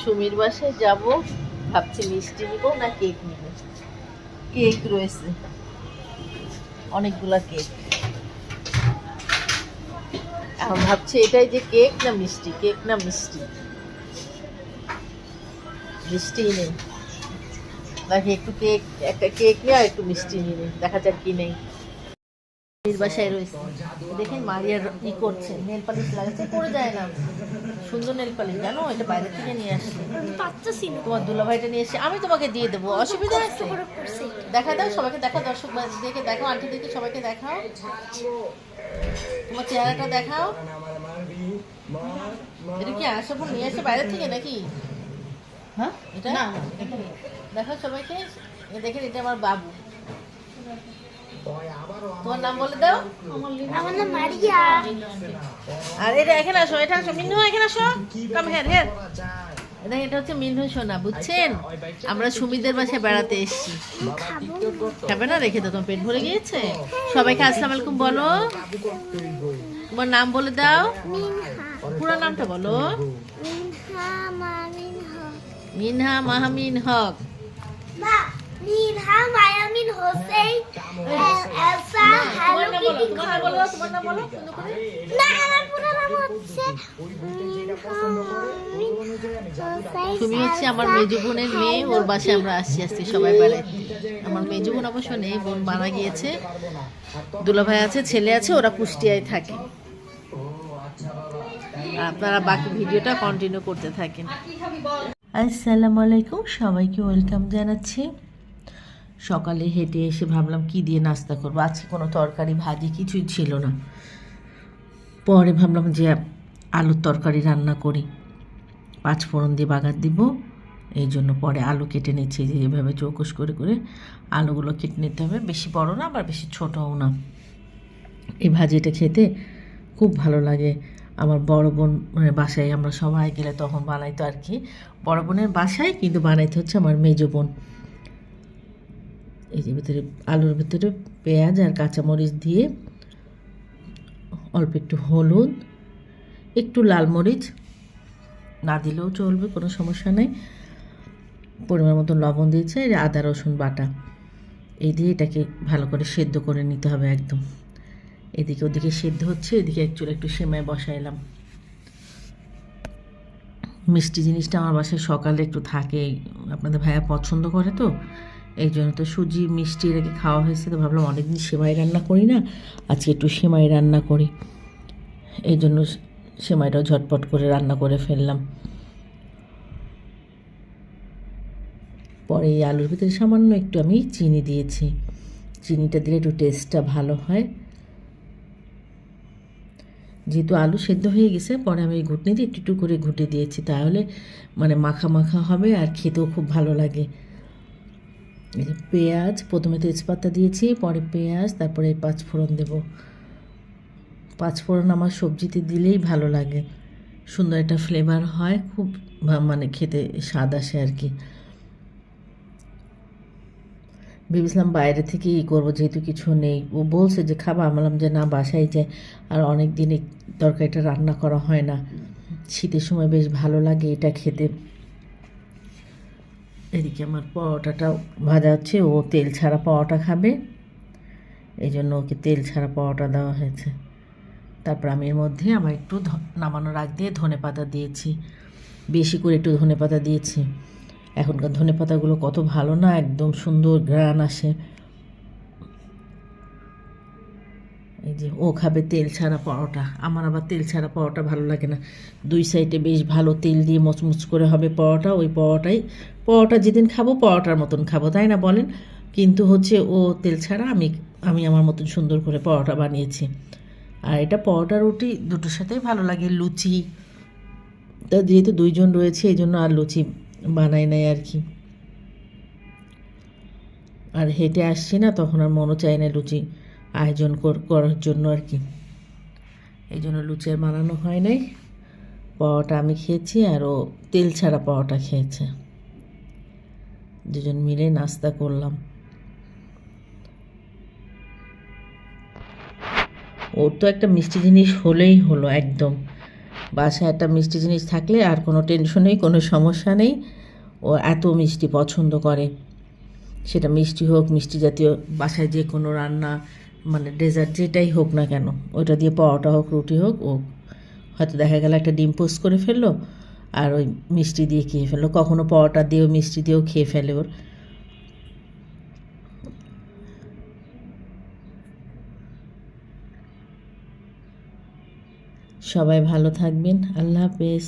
সুমির বাসায় যাব, ভাবছি মিষ্টি নিব না কেক নিব। কেক রয়েছে অনেকগুলা কেক, এখন ভাবছি এটাই যে কেক না মিষ্টি, কেক না মিষ্টি। মিষ্টি নেই নাকি একটু কেক, একটা কেক নিয়ে আর একটু মিষ্টি নিয়ে দেখা যাক কি নেই। বাসায় রয়েছে দেখেন মারিয়ার করছে, নেল পালিশ লাগাচ্ছে, পড়ে যায় না, সুন্দর নেল পালিশ জানো, এটা বাইরে থেকে নিয়ে আসছে, তোমার দুলাভাইটা নিয়ে এসে আমি তোমাকে দিয়ে দেবো, অসুবিধা আছে? দেখা দাও সবাইকে, দেখা দর্শক দেখে দেখো, আন্টি দেখে সবাইকে দেখাও, তোমার চেহারাটা দেখাও। এটা কি আশাপুর নিয়ে আসে বাইরে থেকে নাকি? হ্যাঁ এটা দেখো সবাইকে, দেখেন এটা আমার বাবু। তোমার নাম বলে দাও। আমার নাম মারিয়া। আর এটা এখানে আসো, এটা আসো মিনু, এখানে আসো, কাম হিয়ার হিয়ার। এটা হচ্ছে মিনু সোনা, বুঝছেন? আমরা সুমিদের বাসায় বেড়াতে এসেছি। খাবে না? রেখে দাও, তোমার পেট ভরে গিয়েছে। সবাইকে আসসালামু আলাইকুম বলো, তোমার নাম বলে দাও, পুরো নামটা বলো। মিনহা মাহমিন হক। মিনহা মায়ামিন হোসেন এলসা হ্যালো কিটি। তোমার নাম বলো সুন্দর করে। না, আমার পুরো নাম হচ্ছে তুমি হচ্ছে আমার মেজো বোনের মেয়ে, ওর বাসায় আমরা আসছি আজকে সবাই বেড়াতে। আমার মেজো বোন অবশ্য নেই, বোন মারা গিয়েছে, দুলাভাই আছে, ছেলে আছে, ওরা কুষ্টিয়ায় থাকে। আপনারা বাকি ভিডিওটা কন্টিনিউ করতে থাকেন। আসসালামু আলাইকুম, সবাইকে ওয়েলকাম জানাচ্ছি। সকালে হেঁটে এসে ভাবলাম কি দিয়ে নাস্তা করবো, আজকে কোনো তরকারি ভাজি কিছুই ছিল না। পরে ভাবলাম যে আলুর তরকারি রান্না করি, 5 ফোড়ন দিয়ে বাগার দিব, এই জন্য পরে আলু কেটে নিচ্ছি, যে এভাবে চৌকস করে করে আলুগুলো কেটে নিতে হবে, বেশি বড় না আবার বেশি ছোটও না। এই ভাজিটা খেতে খুব ভালো লাগে। আমার বড় বোন বাসায় আমরা সবাই গেলে তখন বানাইতো আর কি, বড় বোনের বাসায়, কিন্তু বানাইতে হচ্ছে আমার মেজো বোন। এই যে ভিতরে আলুর ভিতরে পেঁয়াজ আর কাঁচামরিচ দিয়ে, অল্প একটু হলুদ, একটু লাল মরিচ, না দিলেও চলবে, কোনো সমস্যা নেই, পরিমাণ মতো লবণ দিয়েছে, আদা রসুন বাটা, এই দিয়ে এটাকে ভালো করে সেদ্ধ করে নিতে হবে একদম। এদিকে ওদিকে সেদ্ধ হচ্ছে, এদিকে একটু সেমাই বসাইলাম। মিষ্টি জিনিসটা আমার বাসায় সকালে একটু থাকে, আপনাদের ভাইয়া পছন্দ করে তো, এই জন্য তো সুজি মিষ্টি এর আগে খাওয়া হয়েছে, তো ভাবলাম অনেকদিন সেমাই রান্না করি না, আজকে একটু সেমাই রান্না করি, এই জন্য সেমাইটাও ঝটপট করে রান্না করে ফেললাম। পরে এই আলুর ভিতরে সামান্য একটু আমি চিনি দিয়েছি, চিনিটা দিলে একটু টেস্টটা ভালো হয়। যেহেতু আলু সেদ্ধ হয়ে গেছে, পরে আমি এই ঘুটনি দিয়ে একটু করে ঘুটে দিয়েছি, তাহলে মানে মাখা মাখা হবে আর খেতেও খুব ভালো লাগে। পেঁয়াজ, প্রথমে তেজপাতা দিয়েছি, পরে পেঁয়াজ, তারপরে 5 ফোড়ন দেবো। 5 ফোড়ন আমার সবজিতে দিলেই ভালো লাগে, সুন্দর একটা ফ্লেভার হয়, খুব মানে খেতে স্বাদ আসে আর কি। ভেবেছিলাম বাইরে থেকে করবো, যেহেতু কিছু নেই, ও বলছে যে খাবা, আমি বললাম যে না, বাসায় যায়, আর অনেক দিন এই তরকারিটা রান্না করা হয় না, শীতের সময় বেশ ভালো লাগে এটা খেতে। এদিকে আমার পরোটাটাও ভাজা হচ্ছে, ও তেল ছাড়া পরোটা খাবে, এই জন্য ওকে তেল ছাড়া পরোটা দেওয়া হয়েছে। তারপর আমি এর মধ্যে আমার একটু নামানোর আগ দিয়ে ধনেপাতা দিয়েছি, বেশি করে একটু ধনেপাতা দিয়েছি। এখনকার ধনেপাতাগুলো কত ভালো না, একদম সুন্দর ঘ্রাণ আসে। এই যে ও খাবে তেল ছাড়া পরোটা, আমার আবার তেল ছাড়া পরোটা ভালো লাগে না, 2 সাইডে বেশ ভালো তেল দিয়ে মচমচ করে হবে পরোটা, ওই পরোটা যেদিন খাবো পরোটার মতন খাবো, তাই না বলেন? কিন্তু হচ্ছে ও তেল ছাড়া, আমি আমার মতন সুন্দর করে পরোটা বানিয়েছি। আর এটা পরোটা রুটি দুটোর সাথেই ভালো লাগে, লুচি, তা যেহেতু 2 জন রয়েছে এই জন্য আর লুচি বানাই নাই আর কি। আর হেঁটে আসছি না, তখন আর মনও চায় না লুচি আয়োজন করার জন্য আর কি, এই জন্য লুচি আর বানানো হয় নাই। পরোটা আমি খেয়েছি আর ও তেল ছাড়া পরোটা খেয়েছে, দুজন মিলে নাস্তা করলাম। ওর তো একটা মিষ্টি জিনিস হলেই হলো একদম, বাসায় একটা মিষ্টি জিনিস থাকলে আর কোনো টেনশন নেই, কোনো সমস্যা নেই। ও এত মিষ্টি পছন্দ করে, সেটা মিষ্টি হোক, মিষ্টি জাতীয়, বাসায় যে কোনো রান্না মানে ডেজার্ট যেটাই হোক না কেন, ওইটা দিয়ে পরোটা হোক, রুটি হোক, ও হয়তো দেখা গেল একটা ডিম পোস্ট করে ফেললো আর ওই মিষ্টি দিয়ে খেয়ে ফেললো, কখনো পরোটা দিয়েও মিষ্টি দিয়েও খেয়ে ফেলে ওর। সবাই ভালো থাকবেন, আল্লাহ হাফেজ।